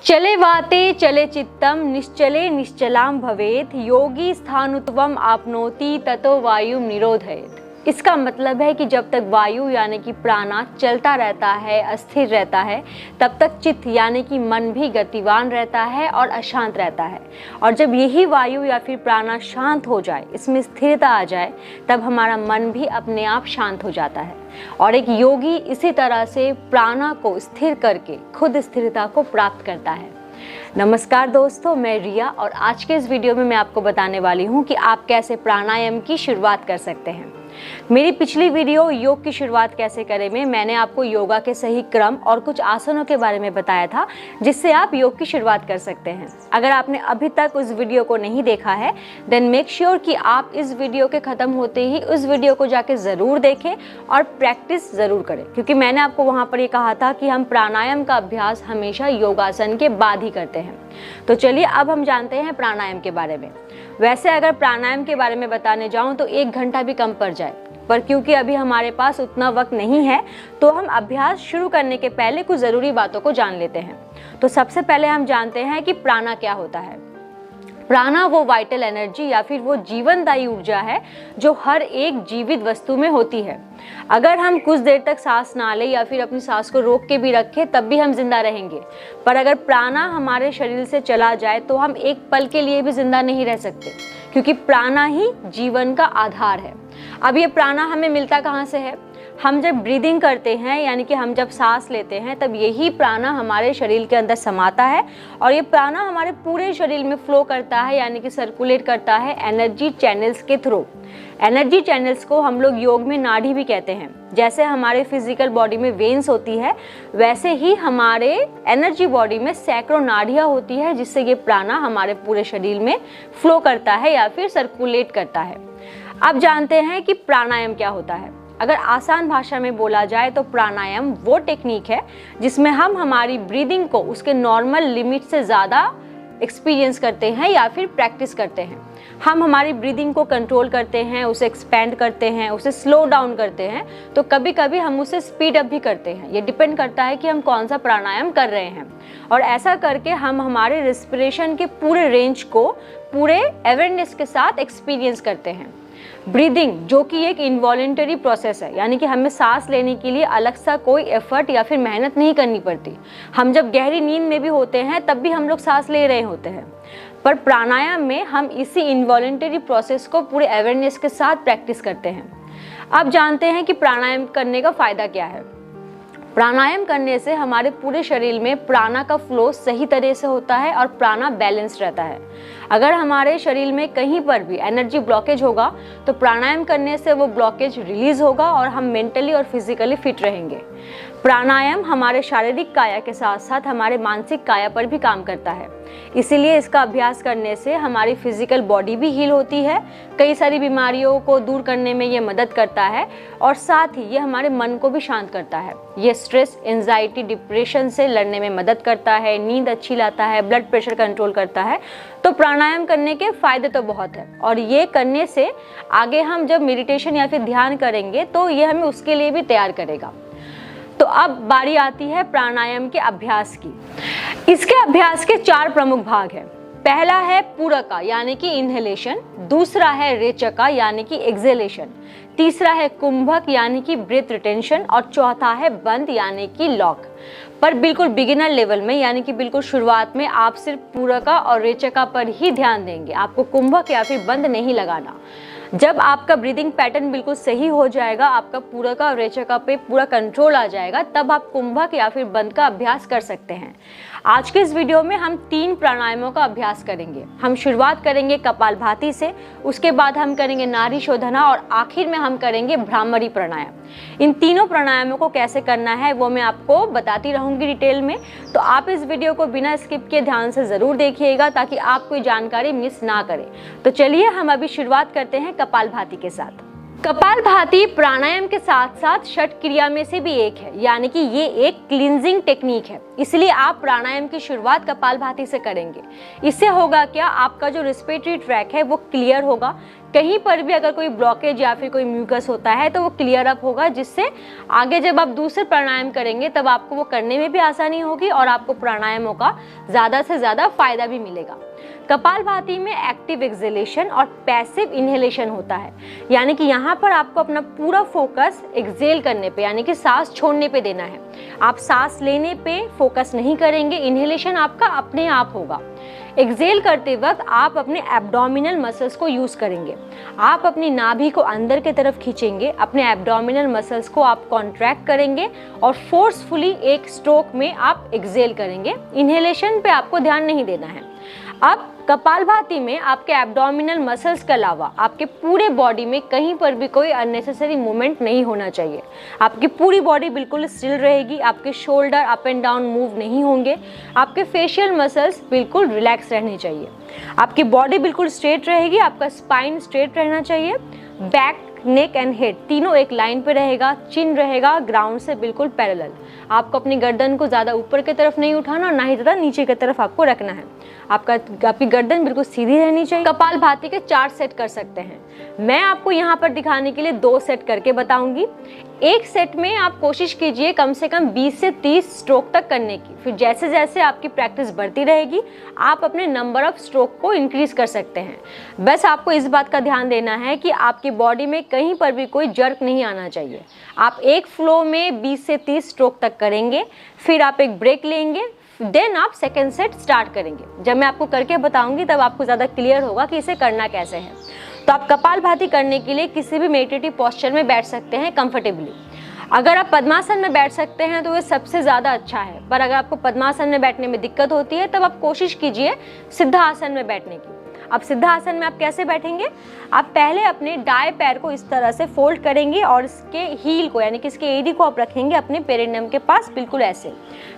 चले वाते चले चित्तम निश्चले निश्चलाम भवेत योगी स्थानुत्वम आपनोति ततो वायु निरोधयेत। इसका मतलब है कि जब तक वायु यानी कि प्राणा चलता रहता है, अस्थिर रहता है, तब तक चित्त यानी कि मन भी गतिवान रहता है और अशांत रहता है। और जब यही वायु या फिर प्राणा शांत हो जाए, इसमें स्थिरता आ जाए, तब हमारा मन भी अपने आप शांत हो जाता है। और एक योगी इसी तरह से प्राणा को स्थिर करके खुद स्थिरता को प्राप्त करता है। नमस्कार दोस्तों, मैं रिया और आज के इस वीडियो में मैं आपको बताने वाली हूँ कि आप कैसे प्राणायाम की शुरुआत कर सकते हैं। मेरी पिछली वीडियो योग की शुरुआत कैसे करें में मैंने आपको योगा के सही क्रम और कुछ आसनों के बारे में बताया था, जिससे आप योग की शुरुआत कर सकते हैं। अगर आपने अभी तक उस वीडियो को नहीं देखा है, देन मेक श्योर कि आप इस वीडियो के ख़त्म होते ही उस वीडियो को जाके ज़रूर देखें और प्रैक्टिस ज़रूर करें, क्योंकि मैंने आपको वहाँ पर ये कहा था कि हम प्राणायाम का अभ्यास हमेशा योगासन के बाद ही करते हैं। तो चलिए अब हम जानते हैं प्राणायाम के बारे में। वैसे अगर प्राणायाम के बारे में बताने जाऊं तो 1 घंटा भी कम पड़ जाए, पर क्योंकि अभी हमारे पास उतना वक्त नहीं है तो हम अभ्यास शुरू करने के पहले कुछ ज़रूरी बातों को जान लेते हैं। तो सबसे पहले हम जानते हैं कि प्राणा क्या होता है। प्राणा वो वाइटल एनर्जी या फिर वो जीवनदायी ऊर्जा है जो हर एक जीवित वस्तु में होती है। अगर हम कुछ देर तक सांस ना लें या फिर अपनी सांस को रोक के भी रखें तब भी हम जिंदा रहेंगे, पर अगर प्राणा हमारे शरीर से चला जाए तो हम एक पल के लिए भी जिंदा नहीं रह सकते, क्योंकि प्राणा ही जीवन का आधार है। अब ये प्राणा हमें मिलता कहाँ से है? हम जब ब्रीदिंग करते हैं यानी कि हम जब सांस लेते हैं तब यही प्राणा हमारे शरीर के अंदर समाता है और ये प्राणा हमारे पूरे शरीर में फ्लो करता है, यानी कि सर्कुलेट करता है एनर्जी चैनल्स के थ्रू। एनर्जी चैनल्स को हम लोग योग में नाड़ी भी कहते हैं। जैसे हमारे फिजिकल बॉडी में वेन्स होती है, वैसे ही हमारे एनर्जी बॉडी में सैकड़ों नाड़ियाँ होती है, जिससे ये प्राणा हमारे पूरे शरीर में फ्लो करता है या फिर सर्कुलेट करता है। अब जानते हैं कि प्राणायाम क्या होता है। अगर आसान भाषा में बोला जाए तो प्राणायाम वो टेक्निक है जिसमें हम हमारी ब्रीदिंग को उसके नॉर्मल लिमिट से ज़्यादा एक्सपीरियंस करते हैं या फिर प्रैक्टिस करते हैं। हम हमारी ब्रीदिंग को कंट्रोल करते हैं, उसे एक्सपेंड करते हैं, उसे स्लो डाउन करते हैं, तो कभी कभी हम उसे स्पीड अप भी करते हैं। ये डिपेंड करता है कि हम कौन सा प्राणायाम कर रहे हैं। और ऐसा करके हम हमारे रेस्पिरेशन के पूरे रेंज को पूरे अवेयरनेस के साथ एक्सपीरियंस करते हैं। ब्रीदिंग जो कि एक इनवॉलेंटरी प्रोसेस है, यानी कि हमें सांस लेने के लिए अलग सा कोई एफर्ट या फिर मेहनत नहीं करनी पड़ती। हम जब गहरी नींद में भी होते हैं तब भी हम लोग सांस ले रहे होते हैं, पर प्राणायाम में हम इसी इनवॉलेंटरी प्रोसेस को पूरे अवेयरनेस के साथ प्रैक्टिस करते हैं। अब जानते हैं कि प्राणायाम करने का फ़ायदा क्या है। प्राणायाम करने से हमारे पूरे शरीर में प्राणा का फ्लो सही तरह से होता है और प्राणा बैलेंस रहता है। अगर हमारे शरीर में कहीं पर भी एनर्जी ब्लॉकेज होगा तो प्राणायाम करने से वो ब्लॉकेज रिलीज होगा और हम मेंटली और फिजिकली फिट रहेंगे। प्राणायाम हमारे शारीरिक काया के साथ साथ हमारे मानसिक काया पर भी काम करता है, इसीलिए इसका अभ्यास करने से हमारी फिजिकल बॉडी भी हील होती है, कई सारी बीमारियों को दूर करने में ये मदद करता है और साथ ही ये हमारे मन को भी शांत करता है। ये स्ट्रेस, एंजाइटी, डिप्रेशन से लड़ने में मदद करता है, नींद अच्छी लाता है, ब्लड प्रेशर कंट्रोल करता है। तो प्राणायाम करने के फ़ायदे तो बहुत है और ये करने से आगे हम जब मेडिटेशन या फिर ध्यान करेंगे तो ये हमें उसके लिए भी तैयार करेगा। तो अब बारी आती है प्राणायाम के अभ्यास की। इसके अभ्यास के 4 प्रमुख भाग हैं। पहला है पूरका यानी कि इनहेलेशन, दूसरा है रेचका यानी कि एक्सहेलेशन, तीसरा है कुंभक यानी कि ब्रेथ रिटेंशन और चौथा है बंद यानी कि लॉक। पर बिल्कुल बिगिनर लेवल में यानी कि बिल्कुल शुरुआत में आप सिर्फ पूरका और रेचका पर ही ध्यान देंगे, आपको कुंभक या फिर बंद नहीं लगाना। जब आपका ब्रीदिंग पैटर्न बिल्कुल सही हो जाएगा, आपका पूरका और रेचका पे पूरा कंट्रोल आ जाएगा, तब आप कुंभक या फिर बंद का अभ्यास कर सकते हैं। आज के इस वीडियो में हम 3 प्राणायामों का अभ्यास करेंगे। हम शुरुआत करेंगे कपालभाति से, उसके बाद हम करेंगे नाड़ी शोधना और आखिर में हम करेंगे भ्रामरी प्राणायाम। इन तीनों प्राणायामों को कैसे करना है वो मैं आपको बताती रहूंगी डिटेल में, तो आप इस वीडियो को बिना स्किप किए ध्यान से ज़रूर देखिएगा ताकि आप कोई जानकारी मिस ना करें। तो चलिए हम अभी शुरुआत करते हैं कपालभाति के साथ। कपालभाति प्राणायाम के साथ साथ षट क्रिया में से भी एक है, यानी कि ये एक क्लींजिंग टेक्निक है, इसलिए आप प्राणायाम की शुरुआत कपालभाति से करेंगे। इससे होगा क्या, आपका जो रेस्पिरेटरी ट्रैक है वो क्लियर होगा, कहीं पर भी अगर कोई ब्लॉकेज या फिर कोई म्यूकस होता है तो वो क्लियर अप होगा, जिससे आगे जब आप दूसरे प्राणायाम करेंगे तब आपको वो करने में भी आसानी होगी और आपको प्राणायामों का ज़्यादा से ज़्यादा फायदा भी मिलेगा। कपालभाति में एक्टिव एक्सहेलेशन और पैसिव इनहेलेशन होता है, यानी कि यहाँ पर आपको अपना पूरा फोकस एक्सहेल करने पे यानी कि सांस छोड़ने पे देना है। आप सांस लेने पे फोकस नहीं करेंगे, इनहेलेशन आपका अपने आप होगा। एक्सहेल करते वक्त आप अपने एब्डोमिनल मसल्स को यूज करेंगे। आप अपनी नाभि को अंदर की तरफ खींचेंगे, अपने एब्डोमिनल मसल्स को आप कॉन्ट्रैक्ट करेंगे और फोर्सफुली एक स्ट्रोक में आप एक्सहेल करेंगे। इनहेलेशन पे आपको ध्यान नहीं देना है। अब कपालभाति में आपके एब्डोमिनल मसल्स के अलावा आपके पूरे बॉडी में कहीं पर भी कोई अननेसेसरी मूवमेंट नहीं होना चाहिए। आपकी पूरी बॉडी बिल्कुल स्टिल रहेगी, आपके shoulder up and down move नहीं होंगे, आपके फेशियल मसल्स बिल्कुल रिलैक्स रहने चाहिए, आपकी बॉडी बिल्कुल स्ट्रेट रहेगी, आपका स्पाइन स्ट्रेट रहना चाहिए, बैक, नेक एंड हेड तीनों एक लाइन पे रहेगा, चिन रहेगा ग्राउंड से बिल्कुल पैरेलल। आपको अपनी गर्दन को ज़्यादा ऊपर की तरफ नहीं उठाना और ना ही ज़्यादा नीचे की तरफ आपको रखना है। आपकी गर्दन बिल्कुल सीधी रहनी चाहिए। कपालभाति के 4 सेट कर सकते हैं। मैं आपको यहाँ पर दिखाने के लिए 2 सेट करके बताऊंगी। एक सेट में आप कोशिश कीजिए कम से कम 20 से 30 स्ट्रोक तक करने की। फिर जैसे जैसे आपकी प्रैक्टिस बढ़ती रहेगी आप अपने नंबर ऑफ स्ट्रोक को इंक्रीज कर सकते हैं। बस आपको इस बात का ध्यान देना है कि आपकी बॉडी में कहीं पर भी कोई जर्क नहीं आना चाहिए। आप एक फ्लो में 20 से 30 स्ट्रोक तक करेंगे, फिर आप एक ब्रेक लेंगे, देन आप सेकेंड सेट स्टार्ट करेंगे। जब मैं आपको करके बताऊंगी तब आपको ज़्यादा क्लियर होगा कि इसे करना कैसे है। तो आप कपालभाति करने के लिए किसी भी मेडिटेटिव पोस्चर में बैठ सकते हैं कंफर्टेबली। अगर आप पद्मासन में बैठ सकते हैं तो ये सबसे ज़्यादा अच्छा है, पर अगर आपको पद्मासन में बैठने में दिक्कत होती है तब आप कोशिश कीजिए सिद्धासन में बैठने की। अब सिद्धासन में आप कैसे बैठेंगे? आप पहले अपने दाएं पैर को इस तरह से फोल्ड करेंगे और इसके हील को यानी कि इसके एड़ी को आप रखेंगे अपने पेरिनियम के पास, बिल्कुल ऐसे।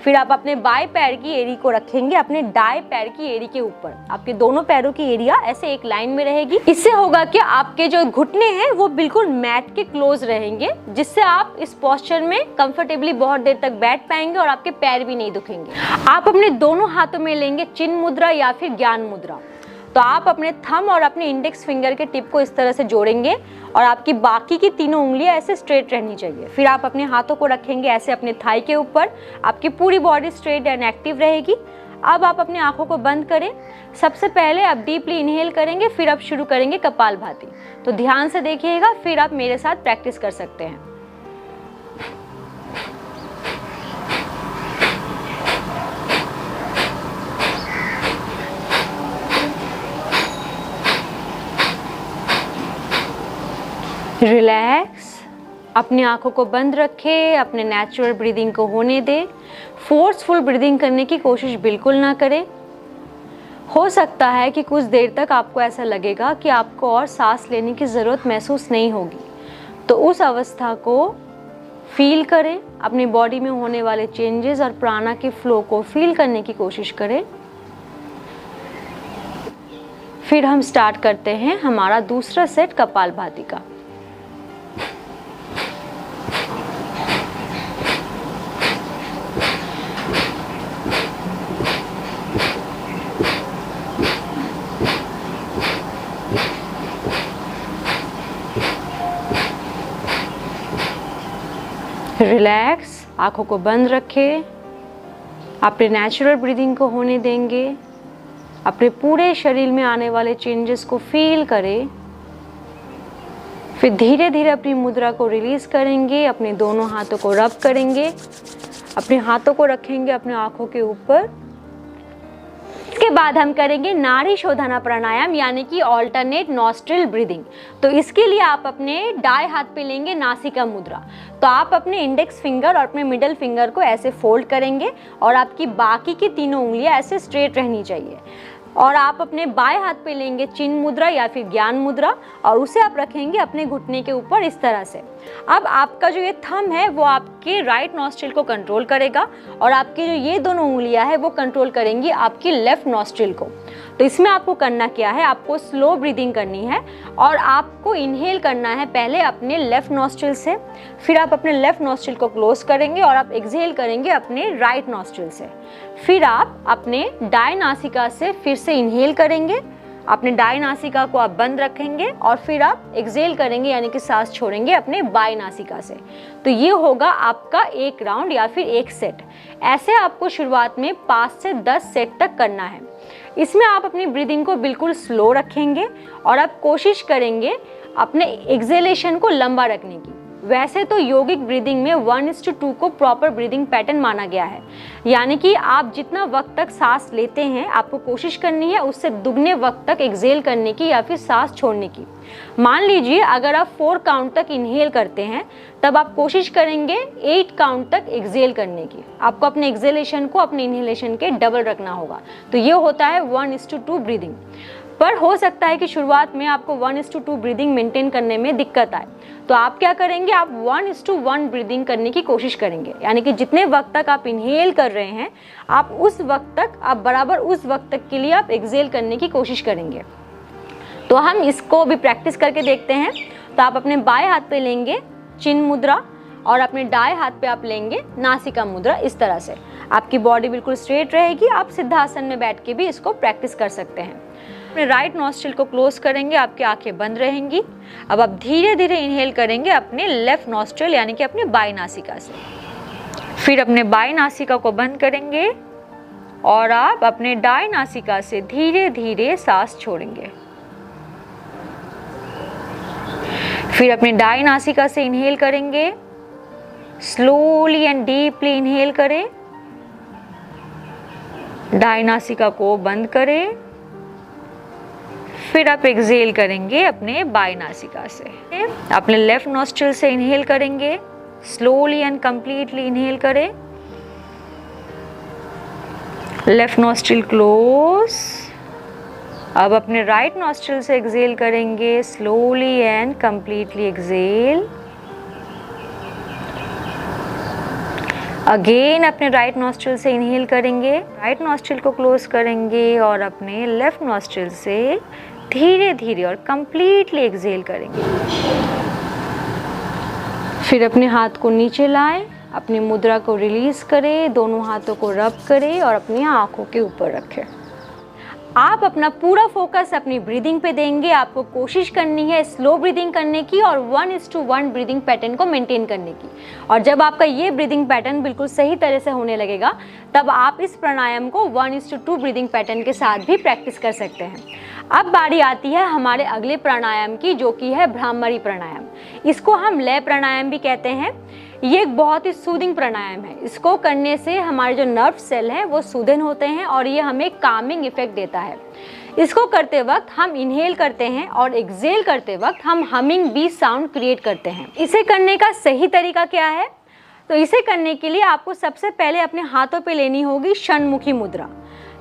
फिर आप अपने बाएं पैर की एड़ी को रखेंगे अपने दाएं पैर की एड़ी के ऊपर। आपके दोनों पैरों की एड़ियां ऐसे एक लाइन में रहेगी। इससे होगा कि आपके जो घुटने हैं वो बिल्कुल मैट के क्लोज रहेंगे, जिससे आप इस पोस्चर में कंफर्टेबली बहुत देर तक बैठ पाएंगे और आपके पैर भी नहीं दुखेंगे। आप अपने दोनों हाथों में लेंगे चिन्ह मुद्रा या फिर ज्ञान मुद्रा। तो आप अपने थंब और अपने इंडेक्स फिंगर के टिप को इस तरह से जोड़ेंगे और आपकी बाकी की तीनों उंगलियां ऐसे स्ट्रेट रहनी चाहिए। फिर आप अपने हाथों को रखेंगे ऐसे अपने थाई के ऊपर। आपकी पूरी बॉडी स्ट्रेट एंड एक्टिव रहेगी। अब आप अपनी आंखों को बंद करें। सबसे पहले आप डीपली इनहेल करेंगे, फिर आप शुरू करेंगे कपालभाति। तो ध्यान से देखिएगा, फिर आप मेरे साथ प्रैक्टिस कर सकते हैं। रिलैक्स, अपनी आंखों को बंद रखें, अपने नेचुरल ब्रीदिंग को होने दें। फोर्सफुल ब्रीदिंग करने की कोशिश बिल्कुल ना करें। हो सकता है कि कुछ देर तक आपको ऐसा लगेगा कि आपको और सांस लेने की ज़रूरत महसूस नहीं होगी, तो उस अवस्था को फील करें। अपनी बॉडी में होने वाले चेंजेस और प्राणा के फ्लो को फील करने की कोशिश करें। फिर हम स्टार्ट करते हैं हमारा दूसरा सेट कपालभाति का। रिलैक्स, आंखों को बंद रखें, अपने नेचुरल ब्रीदिंग को होने देंगे। अपने पूरे शरीर में आने वाले चेंजेस को फील करें। फिर धीरे धीरे अपनी मुद्रा को रिलीज करेंगे। अपने दोनों हाथों को रब करेंगे। अपने हाथों को रखेंगे अपने आंखों के ऊपर। इसके बाद हम करेंगे नाड़ी शोधना प्राणायाम यानी कि ऑल्टरनेट नॉस्ट्रिल ब्रीदिंग। तो इसके लिए आप अपने दाएं हाथ पे लेंगे नासिका मुद्रा। तो आप अपने इंडेक्स फिंगर और अपने मिडल फिंगर को ऐसे फोल्ड करेंगे और आपकी बाकी की तीनों उंगलियां ऐसे स्ट्रेट रहनी चाहिए। और आप अपने बाएं हाथ पे लेंगे चिन्ह मुद्रा या फिर ज्ञान मुद्रा और उसे आप रखेंगे अपने घुटने के ऊपर इस तरह से। अब आपका जो ये थंब है वो आपके राइट नॉस्ट्रिल को कंट्रोल करेगा और आपकी जो ये दोनों उंगलियां है वो कंट्रोल करेंगी आपकी लेफ्ट नॉस्ट्रिल को। तो इसमें आपको करना क्या है, आपको स्लो ब्रीदिंग करनी है और आपको इनहेल करना है पहले अपने लेफ्ट नॉस्ट्रिल से, फिर आप अपने लेफ्ट नॉस्ट्रिल को क्लोज करेंगे और आप एक्सहेल करेंगे अपने राइट नॉस्ट्रिल से। फिर आप अपने दाएं नासिका से फिर से इनहेल करेंगे, अपने दाएं नासिका को आप बंद रखेंगे और फिर आप एक्सेल करेंगे यानी कि सांस छोड़ेंगे अपने बाएं नासिका से। तो ये होगा आपका एक राउंड या फिर एक सेट। ऐसे आपको शुरुआत में 5 से 10 सेट तक करना है। इसमें आप अपनी ब्रीदिंग को बिल्कुल स्लो रखेंगे और आप कोशिश करेंगे अपने एक्सेलेशन को लंबा रखने की। वैसे तो योगिक ब्रीदिंग में 1:2 को प्रॉपर ब्रीदिंग पैटर्न माना गया है, यानी कि आप जितना वक्त तक सांस लेते हैं आपको कोशिश करनी है उससे दुगने वक्त तक एक्सेल करने की या फिर सांस छोड़ने की। मान लीजिए अगर आप 4 काउंट तक इनहेल करते हैं तब आप कोशिश करेंगे 8 काउंट तक एक्सेल करने की। आपको अपने एक्सेलेशन को अपने इनहेलेशन के डबल रखना होगा। तो ये होता है 1:2 ब्रीदिंग। पर हो सकता है कि शुरुआत में आपको 1:2 ब्रीदिंग मेंटेन करने में दिक्कत आए, तो आप क्या करेंगे, आप 1:1 ब्रीदिंग करने की कोशिश करेंगे। यानी कि जितने वक्त तक आप इनहेल कर रहे हैं आप उस वक्त तक आप बराबर उस वक्त तक के लिए आप एक्सेल करने की कोशिश करेंगे। तो हम इसको भी प्रैक्टिस करके देखते हैं। तो आप अपने बाएं हाथ पे लेंगे चिन्ह मुद्रा और अपने दाएं हाथ पे आप लेंगे नासिका मुद्रा। इस तरह से आपकी बॉडी बिल्कुल स्ट्रेट रहेगी। आप सिद्धासन में बैठ के भी इसको प्रैक्टिस कर सकते हैं। अपने राइट नॉस्ट्रिल को क्लोज करेंगे, आपकी आंखें बंद रहेंगी। अब आप धीरे धीरे इनहेल करेंगे अपने लेफ्ट नॉस्ट्रिल यानी कि अपने बाएं नासिका से। फिर अपने बाएं नासिका को बंद करेंगे और आप अपने दाएं नासिका से धीरे धीरे सांस छोड़ेंगे। फिर अपने दाएं नासिका से इनहेल करेंगे, स्लोली एंड डीपली इनहेल करें, दाएं नासिका को बंद करें, फिर आप एक्सेल करेंगे अपने बाएं नासिका से। अपने लेफ्ट नॉस्ट्रिल से इनहेल करेंगे, स्लोली एंड कंप्लीटली इनहेल करें, लेफ्ट नॉस्ट्रिल क्लोज। अब अपने राइट नॉस्ट्रिल से एक्सेल करेंगे, slowly and completely exhale. Again अपने राइट नॉस्ट्रिल से इनहेल करेंगे, राइट नॉस्ट्रिल को क्लोज करेंगे और अपने लेफ्ट नॉस्ट्रिल से धीरे धीरे और कंप्लीटली एक्सेल करेंगे। फिर अपने हाथ को नीचे लाएं, अपनी मुद्रा को रिलीज करें, दोनों हाथों को रब करें और अपनी आंखों के ऊपर रखें। आप अपना पूरा फोकस अपनी ब्रीदिंग पे देंगे। आपको कोशिश करनी है स्लो ब्रीदिंग करने की और 1:1 ब्रीदिंग पैटर्न को मेंटेन करने की। और जब आपका ये ब्रीदिंग पैटर्न बिल्कुल सही तरह से होने लगेगा तब आप इस प्राणायाम को 1:2 ब्रीदिंग पैटर्न के साथ भी प्रैक्टिस कर सकते हैं। अब बारी आती है हमारे अगले प्राणायाम की, जो कि है भ्रामरी प्राणायाम। इसको हम लय प्राणायाम भी कहते हैं। ये एक बहुत ही सूदिंग प्राणायाम है। इसको करने से हमारे जो नर्व सेल हैं वो सूदन होते हैं और ये हमें कामिंग इफेक्ट देता है। इसको करते वक्त हम इनहेल करते हैं और एक्सेल करते वक्त हम हमिंग बी साउंड क्रिएट करते हैं। इसे करने का सही तरीका क्या है? तो इसे करने के लिए आपको सबसे पहले अपने हाथों पे लेनी होगी षण्मुखी मुद्रा।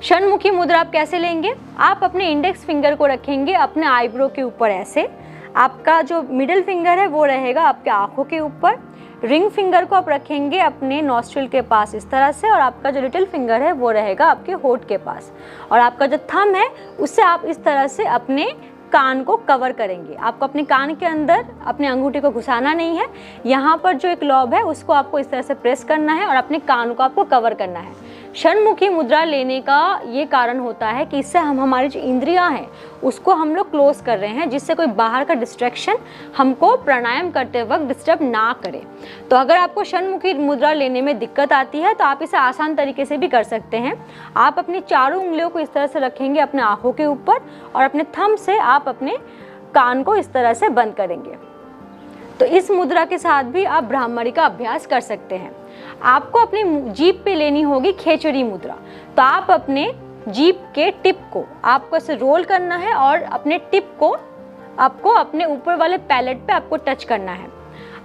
षण्मुखी मुद्रा आप कैसे लेंगे? आप अपने इंडेक्स फिंगर को रखेंगे अपने आईब्रो के ऊपर ऐसे। आपका जो मिडिल फिंगर है वो रहेगा आपके आंखों के ऊपर। रिंग फिंगर को आप रखेंगे अपने नॉस्ट्रिल के पास इस तरह से और आपका जो लिटिल फिंगर है वो रहेगा आपके होंठ के पास। और आपका जो थंब है उससे आप इस तरह से अपने कान को कवर करेंगे। आपको अपने कान के अंदर अपने अंगूठे को घुसाना नहीं है। यहाँ पर जो एक लॉब है उसको आपको इस तरह से प्रेस करना है और अपने कान को आपको कवर करना है। षण्मुखी मुद्रा लेने का ये कारण होता है कि इससे हम हमारी जो इंद्रियां हैं उसको हम लोग क्लोज कर रहे हैं, जिससे कोई बाहर का डिस्ट्रैक्शन हमको प्राणायाम करते वक्त डिस्टर्ब ना करे। तो अगर आपको षण्मुखी मुद्रा लेने में दिक्कत आती है तो आप इसे आसान तरीके से भी कर सकते हैं। आप अपनी चारों उंगलियों को इस तरह से रखेंगे अपने आंखों के ऊपर और अपने थंब से आप अपने कान को इस तरह से बंद करेंगे। तो इस मुद्रा के साथ भी आप भ्रामरी का अभ्यास कर सकते हैं। आपको अपनी जीभ पे लेनी होगी खेचरी मुद्रा। तो आप अपने जीभ के टिप को आपको ऐसे रोल करना है और अपने टिप को आपको अपने ऊपर वाले पैलेट पे आपको टच करना है।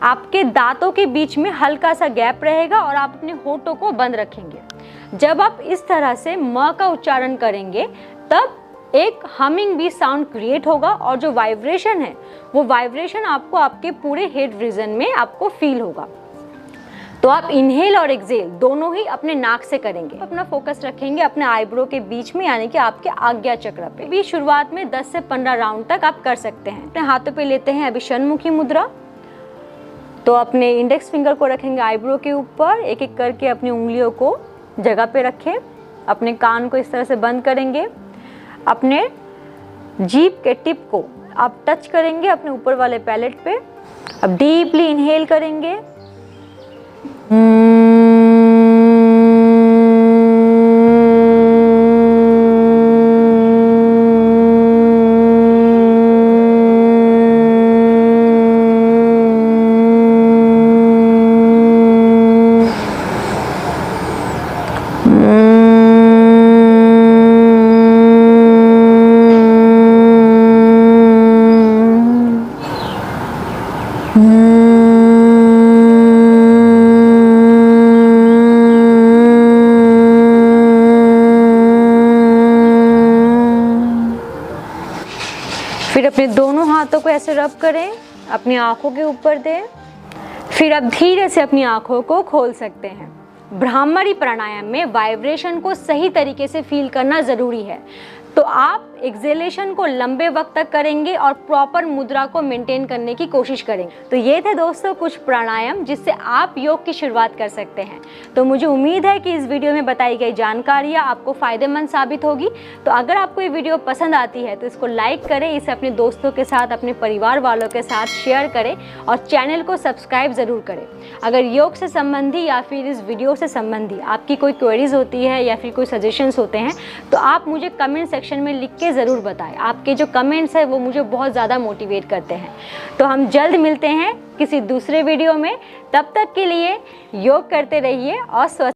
आपके दांतों के बीच में हल्का सा गैप रहेगा और आप अपने होठों को बंद रखेंगे। जब आप इस तरह से म का उच्चारण करेंगे तब एक हमिंग बी साउंड क्रिएट होगा और जो वाइब्रेशन है वो वाइब्रेशन आपको आपके पूरे हेड रीजन में आपको फील होगा। तो आप इनहेल और एक्सेल दोनों ही अपने नाक से करेंगे। अपना फोकस रखेंगे अपने आईब्रो के बीच में यानी कि आपके आज्ञा चक्र पे। भी शुरुआत में 10 से 15 राउंड तक आप कर सकते हैं। अपने हाथों पे लेते हैं अभी षण्मुखी मुद्रा। तो अपने इंडेक्स फिंगर को रखेंगे आईब्रो के ऊपर, एक एक करके अपनी उंगलियों को जगह पे रखें। अपने कान को इस तरह से बंद करेंगे। अपने जीभ के टिप को आप टच करेंगे अपने ऊपर वाले पैलेट पे। अब डीपली इनहेल करेंगे। फिर अपने दोनों हाथों को ऐसे रब करें, अपनी आंखों के ऊपर दें। फिर अब धीरे से अपनी आंखों को खोल सकते हैं। भ्रामरी प्राणायाम में वाइब्रेशन को सही तरीके से फील करना ज़रूरी है, तो आप एक्सेलेशन को लंबे वक्त तक करेंगे और प्रॉपर मुद्रा को मेंटेन करने की कोशिश करेंगे। तो ये थे दोस्तों कुछ प्राणायाम जिससे आप योग की शुरुआत कर सकते हैं। तो मुझे उम्मीद है कि इस वीडियो में बताई गई जानकारियाँ आपको फ़ायदेमंद साबित होगी। तो अगर आपको ये वीडियो पसंद आती है तो इसको लाइक करें, इसे अपने दोस्तों के साथ, अपने परिवार वालों के साथ शेयर करें और चैनल को सब्सक्राइब ज़रूर करें। अगर योग से संबंधी या फिर इस वीडियो से संबंधी आपकी कोई क्वेरीज होती है या फिर कोई सजेशंस होते हैं तो आप मुझे कमेंट सेक्शन में लिख के ज़रूर बताएं। आपके जो कमेंट्स हैं वो मुझे बहुत ज़्यादा मोटिवेट करते हैं। तो हम जल्द मिलते हैं किसी दूसरे वीडियो में। तब तक के लिए योग करते रहिए और स्वस्थ